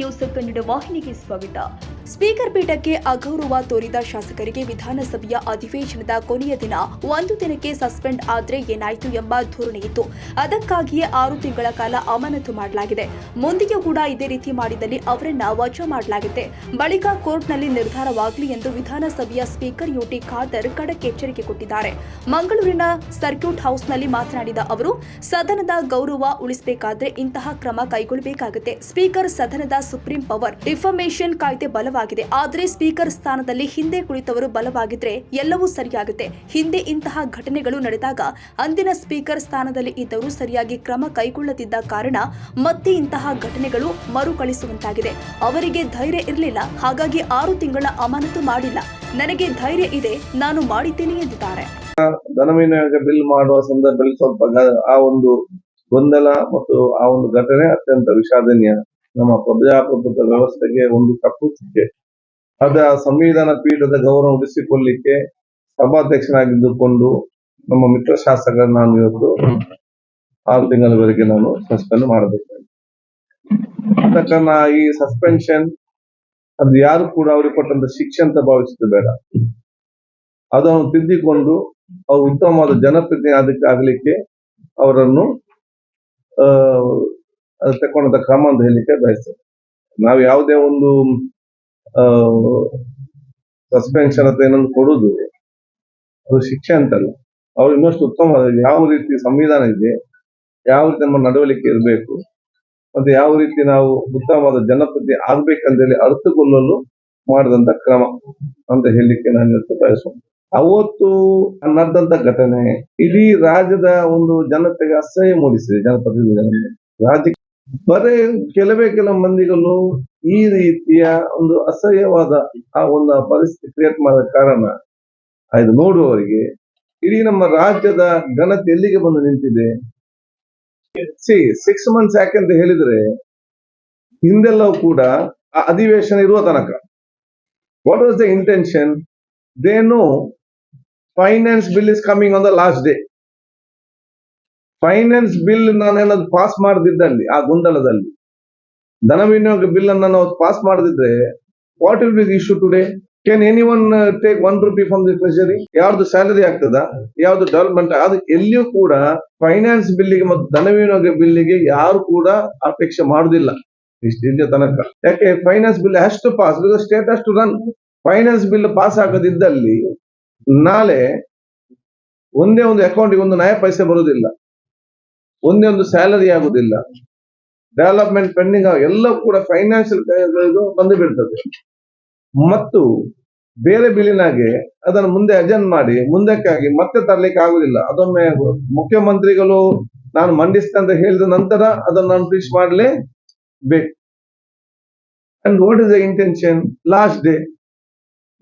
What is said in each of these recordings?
News Kannada ವಾಹಿನಿಗೆ ಸ್ವಾಗತ. Speaker ಪೀಠಕ್ಕೆ ಅಗೌರವ ತೋರಿದ ಶಾಸಕರಿಗೆ ವಿಧಾನಸಭೆಯ ಅಧಿವೇಶನದ ಕೊನೆಯ ದಿನ ಒಂದು ದಿನಕ್ಕೆ ಸಸ್ಪೆಂಡ್ ಆದ್ರೆ ಏನಾಯ್ತು ಎಂಬ ಧೋರಣೆಯಿತ್ತು. ಅದಕ್ಕಾಗಿಯೇ 6 ತಿಂಗಳ ಕಾಲ ಅಮಾನತು ಮಾಡಲಾಗಿದೆ. ಮುಂದೆಯೂ ಕೂಡ ಇದೇ ರೀತಿ ಮಾಡಿದಲ್ಲಿ ಅವರನ್ನ ವಜಾ ಮಾಡಲಾಗಿದೆ. ಬಳಿಕ ಕೋರ್ಟ್ನಲ್ಲಿ ನಿರ್ಧಾರವಾಗಲಿ ಎಂದು ವಿಧಾನಸಭೆಯ ಸ್ಪೀಕರ್ ಯುಟಿ ಖಾದರ್ ಖಡಕ್ ಎಚ್ಚರಿಕೆ ಕೊಟ್ಟಿದ್ದಾರೆ. ಮಂಗಳೂರಿನ ಸರ್ಕ್ಯೂಟ್ ಹೌಸ್ನಲ್ಲಿ ಮಾತನಾಡಿದ ಅವರು, ಸದನದ ಗೌರವ ಉಳಿಸಬೇಕಾದ್ರೆ ಇಂತಹ ಕ್ರಮ ಕೈಗೊಳ್ಳಬೇಕಾಗುತ್ತೆ. ಸ್ಪೀಕರ್ ಸದನದ ಸುಪ್ರೀಂ ಪವರ್ ಡಿಫಾಮೇಷನ್ ಕಾಯ್ದೆ ಬಲವಾಗಿದೆ. ಆದರೆ ಸ್ಪೀಕರ್ ಸ್ಥಾನದಲ್ಲಿ ಹಿಂದೆ ಕುಳಿತವರು ಬಲವಾಗಿದ್ರೆ ಎಲ್ಲವೂ ಸರಿಯಾಗುತ್ತೆ. ಹಿಂದೆ ಇಂತಹ ಘಟನೆಗಳು ನಡೆದಾಗ ಅಂದಿನ ಸ್ಪೀಕರ್ ಸ್ಥಾನದಲ್ಲಿ ಇದ್ದವರು ಸರಿಯಾಗಿ ಕ್ರಮ ಕೈಗೊಳ್ಳದಿದ್ದ ಕಾರಣ ಮತ್ತೆ ಇಂತಹ ಘಟನೆಗಳು ಮರುಕಳಿಸುವಂತಾಗಿದೆ. ಅವರಿಗೆ ಧೈರ್ಯ ಇರಲಿಲ್ಲ, ಹಾಗಾಗಿ 6 ತಿಂಗಳ ಅಮಾನತು ಮಾಡಿಲ್ಲ. ನನಗೆ ಧೈರ್ಯ ಇದೆ, ನಾನು ಮಾಡಿದ್ದೇನೆ ಎಂದಿದ್ದಾರೆ. ಧನವಿನಿಯೋಗ ಬಿಲ್ ಮಾಡುವ ಸಂದರ್ಭದಲ್ಲಿ ಸ್ವಲ್ಪ ಆ ಒಂದು ಗೊಂದಲ ಮತ್ತು ಆ ಒಂದು ಘಟನೆ ಅತ್ಯಂತ ವಿಷಾದನೀಯ. ನಮ್ಮ ಪ್ರಜಾಪ್ರಭುತ್ವ ವ್ಯವಸ್ಥೆಗೆ ಒಂದು ಕಪ್ಪು ಚುಕ್ಕೆ. ಅದ ಸಂವಿಧಾನ ಪೀಠದ ಗೌರವ ಉಳಿಸಿಕೊಳ್ಳಿಕ್ಕೆ ಸಭಾಧ್ಯಕ್ಷನಾಗಿದ್ದುಕೊಂಡು ನಮ್ಮ ಮಿತ್ರ ಶಾಸಕರನ್ನ ನಾನು ಇವತ್ತು 6 ತಿಂಗಳವರೆಗೆ ನಾನು ಸಸ್ಪೆಂಡ್ ಮಾಡಬೇಕಾಗಿದೆ. ಕಾರಣ ಈ ಸಸ್ಪೆನ್ಷನ್ ಅದು ಯಾರು ಕೂಡ ಅವ್ರಿಗೆ ಕೊಟ್ಟಂತ ಶಿಕ್ಷೆ ಅಂತ ಭಾವಿಸಿದ್ದು ಬೇಡ. ಅದನ್ನು ತಿದ್ದಿಕೊಂಡು ಅವರು ಉತ್ತಮವಾದ ಜನಪ್ರತಿನಿಧಿ ಆಗಲಿಕ್ಕೆ ಅವರನ್ನು ತಕೊಂಡಂತ ಕ್ರಮ ಅಂತ ಹೇಳಲಿಕ್ಕೆ ಬಯಸ್ತೇನೆ. ನಾವು ಯಾವುದೇ ಒಂದು ಸಸ್ಪೆನ್ಷನ್ ಅಥವಾ ಏನೊಂದು ಕೊಡುದು ಅದು ಶಿಕ್ಷೆ ಅಂತಲ್ಲ. ಅವ್ರು ಇನ್ನಷ್ಟು ಉತ್ತಮವಾದ ಯಾವ ರೀತಿ ಸಂವಿಧಾನ ಇದೆ, ಯಾವ ರೀತಿ ನಮ್ಮ ನಡವಳಿಕೆ ಇರಬೇಕು, ಮತ್ತೆ ಯಾವ ರೀತಿ ನಾವು ಉತ್ತಮವಾದ ಜನಪ್ರತಿನಿಧಿ ಆಗ್ಬೇಕಂತ ಹೇಳಿ ಅರ್ಥಕೊಳ್ಳಲು ಮಾಡಿದಂತ ಕ್ರಮ ಅಂತ ಹೇಳಲಿಕ್ಕೆ ನಾನು ಇವತ್ತು ಬಯಸುತ್ತೇನೆ. ಅವತ್ತು ನಡೆದಂತ ಘಟನೆ ಇಡೀ ರಾಜ್ಯದ ಒಂದು ಜನತೆಗೆ ಅಸಹ್ಯ ಮೂಡಿಸಿದೆ. ಜನಪ್ರತಿನಿಧಿಗಳಲ್ಲಿ ರಾಜ್ಯ ಬರೇ ಕೆಲವು ಮಂದಿಗಳು ಈ ರೀತಿಯ ಒಂದು ಅಸಹ್ಯವಾದ ಆ ಒಂದು ಪರಿಸ್ಥಿತಿ ಕ್ರಿಯೇಟ್ ಮಾಡೋ ಕಾರಣ ಇದು ನೋಡುವವರಿಗೆ ಇಡೀ ನಮ್ಮ ರಾಜ್ಯದ ಘನತೆ ಎಲ್ಲಿಗೆ ಬಂದು ನಿಂತಿದೆ. 6 ಮಂತ್ಸ್ ಯಾಕೆಂತ ಹೇಳಿದ್ರೆ ಹಿಂದೆಲ್ಲವೂ ಕೂಡ ಆ ಅಧಿವೇಶನ ಇರುವ ತನಕ what was the intention? They know finance bill is coming on the last day. Finance bill ನಾನೇನಾದ್ರು ಪಾಸ್ ಮಾಡದಿದ್ದಲ್ಲಿ ಆ ಗೊಂದಲದಲ್ಲಿ ಧನ ವಿನಿಯೋಗ ಬಿಲ್ ಅನ್ನು ನಾವು ಪಾಸ್ ಮಾಡದಿದ್ರೆ what will be the issue today? Can any one take 1 rupee from the treasury? ಯಾವ್ದು salary ಆಗ್ತದ, ಯಾವ್ದು ಡೆವಲಪ್ಮೆಂಟ್? ಅದು ಎಲ್ಲಿಯೂ ಕೂಡ ಫೈನಾನ್ಸ್ ಬಿಲ್ಲಿಗೆ ಮತ್ತು ಧನ ವಿನಿಯೋಗ ಬಿಲ್ಲಿಗೆ ಯಾರು ಕೂಡ ಅಪೇಕ್ಷೆ ಮಾಡುದಿಲ್ಲ ಇಲ್ಲಿಯ ತನಕ. ಯಾಕೆ? Finance bill has to pass because state has to run. Finance bill pass ಆಗದಿದ್ದಲ್ಲಿ ನಾಳೆ ಒಂದೇ ಒಂದು ಅಕೌಂಟಿಗೆ ಒಂದು ನಯ ಪೈಸೆ ಬರುವುದಿಲ್ಲ, ಒಂದೇ ಒಂದು ಸ್ಯಾಲರಿ ಆಗುದಿಲ್ಲ, ಡೆವಲಪ್ಮೆಂಟ್ ಪೆಂಡಿಂಗ್ ಎಲ್ಲ ಕೂಡ ಫೈನಾನ್ಷಿಯಲ್ ಬಂದು ಬೀಳ್ತದೆ. ಮತ್ತು ಬೇರೆ ಬಿಲ್ಲಿನಾಗೆ ಅದನ್ನು ಮುಂದೆ ಅಜೆಂಡ್ ಮಾಡಿ ಮುಂದಕ್ಕಾಗಿ ಮತ್ತೆ ತರಲಿಕ್ಕೆ ಆಗುದಿಲ್ಲ. ಅದೊಮ್ಮೆ ಮುಖ್ಯಮಂತ್ರಿಗಳು ನಾನು ಮಂಡಿಸ್ತೇನೆ ಅಂತ ಹೇಳಿದ ನಂತರ ಅದನ್ನು ನಾನು ಫಿನಿಶ್ ಮಾಡಲೇಬೇಕು. And what is the intention? Last day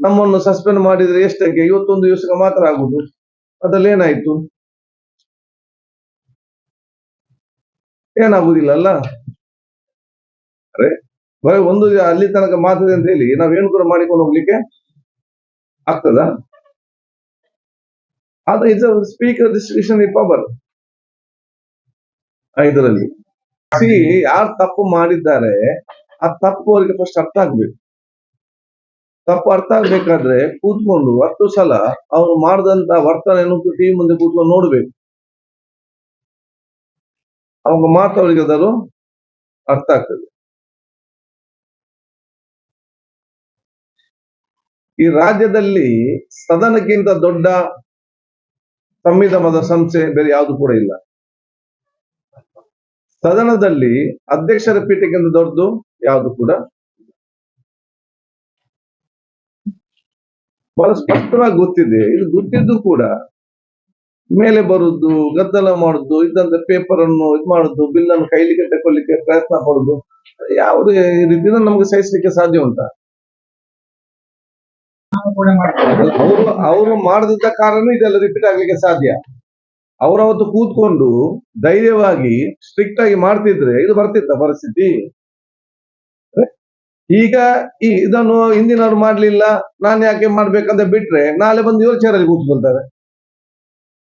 ನಮ್ಮನ್ನು ಸಸ್ಪೆಂಡ್ ಮಾಡಿದ್ರೆ ಎಷ್ಟಕ್ಕೆ? 21 ದಿವಸಕ್ಕೆ ಮಾತ್ರ ಆಗುದು. ಅದ್ರಲ್ಲಿ ಏನಾಯ್ತು? ಏನಾಗುದಿಲ್ಲ ಅಲ್ಲ. ಅರೆ ಬರೀ ಒಂದು ಅಲ್ಲಿ ತನಕ ಮಾತದೆ ಅಂತ ಹೇಳಿ ನಾವೇನು ಕೂಡ ಮಾಡಿಕೊಂಡು ಹೋಗ್ಲಿಕ್ಕೆ ಆಗ್ತದ? ಅದು ಇಸ್ ಸ್ಪೀಕರ್ ಡಿಸ್ಟ್ರಿಬ್ಯೂಷನ್ ಪವರ್. ಇದರಲ್ಲಿ ಯಾರು ತಪ್ಪು ಮಾಡಿದ್ದಾರೆ ಆ ತಪ್ಪು ಅವರಿಗೆ ಫಸ್ಟ್ ಅರ್ಥ ಆಗ್ಬೇಕು. ತಪ್ಪು ಅರ್ಥ ಆಗ್ಬೇಕಾದ್ರೆ ಕೂತ್ಕೊಂಡು 10 ಸಲ ಅವ್ರು ಮಾಡಿದಂತ ವರ್ತನೆಯನ್ನು ಟಿವಿ ಮುಂದೆ ಕೂತ್ಕೊಂಡು ನೋಡ್ಬೇಕು. ಅವಾಗ ಮಾತು ಅವರಿಗೆ ಅದರ ಅರ್ಥ ಆಗ್ತದೆ. ಈ ರಾಜ್ಯದಲ್ಲಿ ಸದನಕ್ಕಿಂತ ದೊಡ್ಡ ಸಂವಿಧಾನದ ಸಂಸ್ಥೆ ಬೇರೆ ಯಾವುದು ಕೂಡ ಇಲ್ಲ. ಸದನದಲ್ಲಿ ಅಧ್ಯಕ್ಷರ ಪೀಠಕ್ಕಿಂತ ದೊಡ್ಡದು ಯಾವುದು ಕೂಡ ಬಹಳ ಸ್ಪಷ್ಟವಾಗಿ ಗೊತ್ತಿದೆ. ಇದು ಗೊತ್ತಿದ್ದು ಕೂಡ ಮೇಲೆ ಬರುದು, ಗದ್ದಲ ಮಾಡುದು, ಇದ್ದಂತ ಪೇಪರ್ ಅನ್ನು ಇದು ಮಾಡುದು, ಬಿಲ್ ಅನ್ನು ಕೈಲಿಕ್ಕೆ ತಗೊಳ್ಳಿಕ್ಕೆ ಪ್ರಯತ್ನ ಪಡುದು, ಯಾವುದೇ ರೀತಿಯಿಂದ ನಮ್ಗೆ ಸಹಿಸಲಿಕ್ಕೆ ಸಾಧ್ಯ ಉಂಟಾ? ಅವರು ಮಾಡದಿದ್ದ ಕಾರಣ ಇದೆಲ್ಲ ರಿಪೀಟ್ ಆಗ್ಲಿಕ್ಕೆ ಸಾಧ್ಯ. ಅವರವತ್ತು ಕೂತ್ಕೊಂಡು ಧೈರ್ಯವಾಗಿ ಸ್ಟ್ರಿಕ್ಟ್ ಆಗಿ ಮಾಡ್ತಿದ್ರೆ ಇದು ಬರ್ತಿತ್ತ ಪರಿಸ್ಥಿತಿ? ಈಗ ಇದನ್ನು ಹಿಂದಿನವ್ರು ಮಾಡ್ಲಿಲ್ಲ, ನಾನು ಯಾಕೆ ಮಾಡ್ಬೇಕಂತ ಬಿಟ್ರೆ ನಾಳೆ ಬಂದು ಇವರು ಚೇರಲ್ಲಿ ಕೂತ್ಕೊಳ್ತಾರೆ.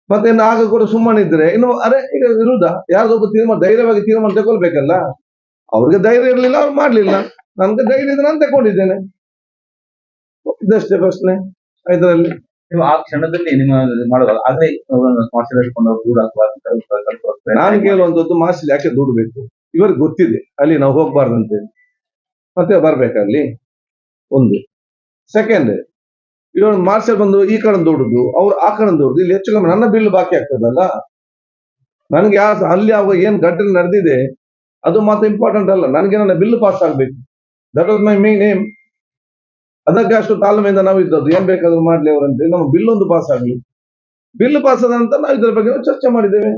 ಮತ್ತೆ ಆಗ ಕೂಡ ಸುಮ್ಮನಿದ್ರೆ ಇನ್ನು ಅರೆ ಈಗ ವಿರುದ್ಧ ಯಾವ್ದೊಬ್ಬ ಧೈರ್ಯವಾಗಿ ತೀರ್ಮಾನ ತಗೊಳ್ಬೇಕಲ್ಲ. ಅವ್ರಿಗೆ ಧೈರ್ಯ ಇರ್ಲಿಲ್ಲ, ಅವ್ರು ಮಾಡ್ಲಿಲ್ಲ. ನನ್ಗೆ ಧೈರ್ಯ ಇದೆ, ನಾನು ತಗೊಂಡಿದ್ದೇನೆ. ಇದಷ್ಟೇ ಪ್ರಶ್ನೆ ಇದರಲ್ಲಿ. ನೀವು ಆ ಕ್ಷಣದಲ್ಲಿ ನಿಮ್ಮ ಮಾಡುವಾಗ ಆದ್ರೆ ಸ್ಮಾರ್ಟ್ ಇಟ್ಕೊಂಡು ದೂರ ನಾನು ಕೇಳುವಂತದ್ದು ಮಾರ್ಷಲ್ ಯಾಕೆ ದೂಡಬೇಕು, ಇವರಿಗೆ ಗೊತ್ತಿದೆ ಅಲ್ಲಿ ನಾವು ಹೋಗ್ಬಾರ್ದಂತೇಳಿ, ಮತ್ತೆ ಬರ್ಬೇಕಲ್ಲಿ ಒಂದು. ಸೆಕೆಂಡ್, ಇವರು ಮಾರ್ಷಲ್ ಬಂದು ಈ ಕಡೆ ದೂಡುದು, ಅವ್ರು ಆ ಕಡೆ ದೂಡುದು, ಇಲ್ಲಿ ಹೆಚ್ಚು ಕಮ್ಮಿ ನನ್ನ ಬಿಲ್ ಬಾಕಿ ಆಗ್ತದಲ್ಲ. ನನ್ಗೆ ಅಲ್ಲಿ ಅವಾಗ ಏನ್ ಘಟನೆ ನಡೆದಿದೆ ಅದು ಮಾತ್ರ ಇಂಪಾರ್ಟೆಂಟ್ ಅಲ್ಲ, ನನಗೆ ನನ್ನ ಬಿಲ್ ಪಾಸ್ ಆಗ್ಬೇಕು. That was my main aim. ಅದಕ್ಕೆ ಅಷ್ಟು ತಾಳ್ಮೆಯಿಂದ ನಾವು ಇದ್ದದ್ದು, ಏನ್ ಬೇಕಾದ್ರೂ ಮಾಡ್ಲಿ ಅವರಂತೆ, ನಮ್ಮ ಬಿಲ್ ಒಂದು ಪಾಸ್ ಆಗ್ಲಿ. ಬಿಲ್ ಪಾಸ್ ಆದ ನಂತರ ನಾವು ಇದ್ರ ಬಗ್ಗೆ ಚರ್ಚೆ ಮಾಡಿದ್ದೇವೆ,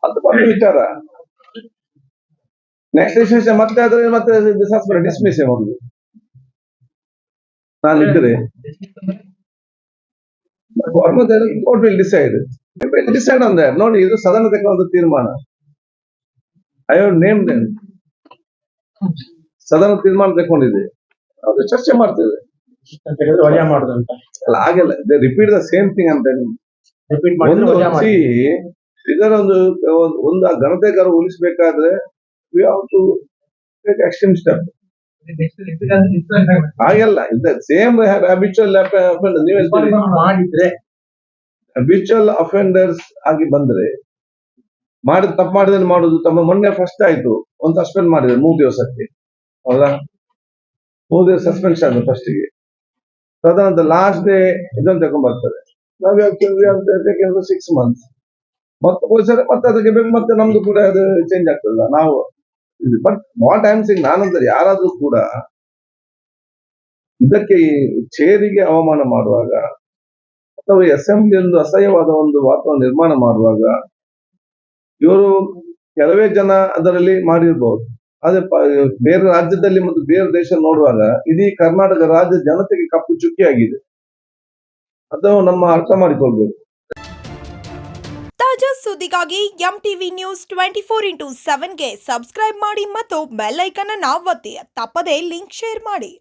ಅದು ಬಂದ ವಿಚಾರ. ನೆಕ್ಸ್ಟ್ ಡಿಸಿಷನ್ ಮತ್ತೆ ಆದ್ರೆ ಮತ್ತೆ ಡಿಸ್ಮಿಸ್ ಮಾಡುದು. ನಾನಿದ್ರೆ court will decide on that. ನೋಡಿ, ಇದು ಸದನ ತಗೊಂಡ ತೀರ್ಮಾನ. I have named them. ಸದನ ತೀರ್ಮಾನ ತಗೊಂಡಿದೆ, ಅದು ಚರ್ಚೆ ಮಾಡ್ತೇವೆ. ವಜಾ ಮಾಡುದಂತ ಅಲ್ಲ, ಹಾಗೆಲ್ಲ ರಿಪೀಟ್ ದ ಸೇಮ್ ಥಿಂಗ್ ಅಂತ ಹೇಳಿ. ರಿಪೀಟ್ ಮಾಡಿ ಇದರ ಒಂದು ಘನತೆಗಾರ ಉಳಿಸಬೇಕಾದ್ರೆ we have to take extreme step. ಹಾಗೆಲ್ಲ ಸೇಮ್ ಹ್ಯಾಬಿಚುವಲ್ ಮಾಡಿದ್ರೆ ಹ್ಯಾಬಿಚುವಲ್ ಅಫೆಂಡರ್ಸ್ ಆಗಿ ಬಂದ್ರೆ, ತಪ್ಪು ಮಾಡಿದ್ರೆ ಮಾಡುದು. ಮೊನ್ನೆ ಫಸ್ಟ್ ಆಯ್ತು, ಒಂದು ಸಸ್ಪೆಂಡ್ ಮಾಡಿದ್ರೆ 3 ದಿವಸಕ್ಕೆ, ಹೌದಾ? 3 ದಿವಸ ಸಸ್ಪೆನ್ಷನ್ ಆದ್ರು ಫಸ್ಟಿಗೆ. ತದನಂತರ ಲಾಸ್ಟ್ ಡೇ ಇದನ್ನು ತಗೊಂಡ್ ಬರ್ತಾರೆ, ನಾವು 6 months. ಮತ್ತೆ ಪೊಲೀಸರು ಮತ್ತೆ ಅದಕ್ಕೆ ಬೇಕು, ಮತ್ತೆ ನಮ್ದು ಕೂಡ ಅದು ಚೇಂಜ್ ಆಗ್ತದಲ್ಲ ನಾವು. But what I am saying, ನಾನಂದ್ರೆ ಯಾರಾದ್ರೂ ಕೂಡ ಇದಕ್ಕೆ ಚೇರಿಗೆ ಅವಮಾನ ಮಾಡುವಾಗ ಅಥವಾ ಅಸೆಂಬ್ಲಿ ಒಂದು ಅಸಹ್ಯವಾದ ಒಂದು ವಾತಾವರಣ ನಿರ್ಮಾಣ ಮಾಡುವಾಗ, ಇವರು ಕೆಲವೇ ಜನ ಅದರಲ್ಲಿ ಮಾಡಿರ್ಬಹುದು, ಆದ್ರೆ ಬೇರೆ ರಾಜ್ಯದಲ್ಲಿ ಮತ್ತು ಬೇರೆ ದೇಶ ನೋಡುವಾಗ ಇಡೀ ಕರ್ನಾಟಕ ರಾಜ್ಯ ಜನತೆಗೆ ಕಪ್ಪು ಚುಕ್ಕಿ ಆಗಿದೆ. ಅದು ನಮ್ಮ ಅರ್ಥ ಮಾಡಿಕೊಳ್ಬೇಕು. ತಾಜಾ ಸುದ್ದಿಗಾಗಿ MTV ನ್ಯೂಸ್ 24/7ಗೆ ಸಬ್ಸ್ಕ್ರೈಬ್ ಮಾಡಿ ಮತ್ತು ಬೆಲ್ ಐಕಾನ್ ಅನ್ನು ಒತ್ತಿ. ತಪ್ಪದೇ ಲಿಂಕ್ ಶೇರ್ ಮಾಡಿ.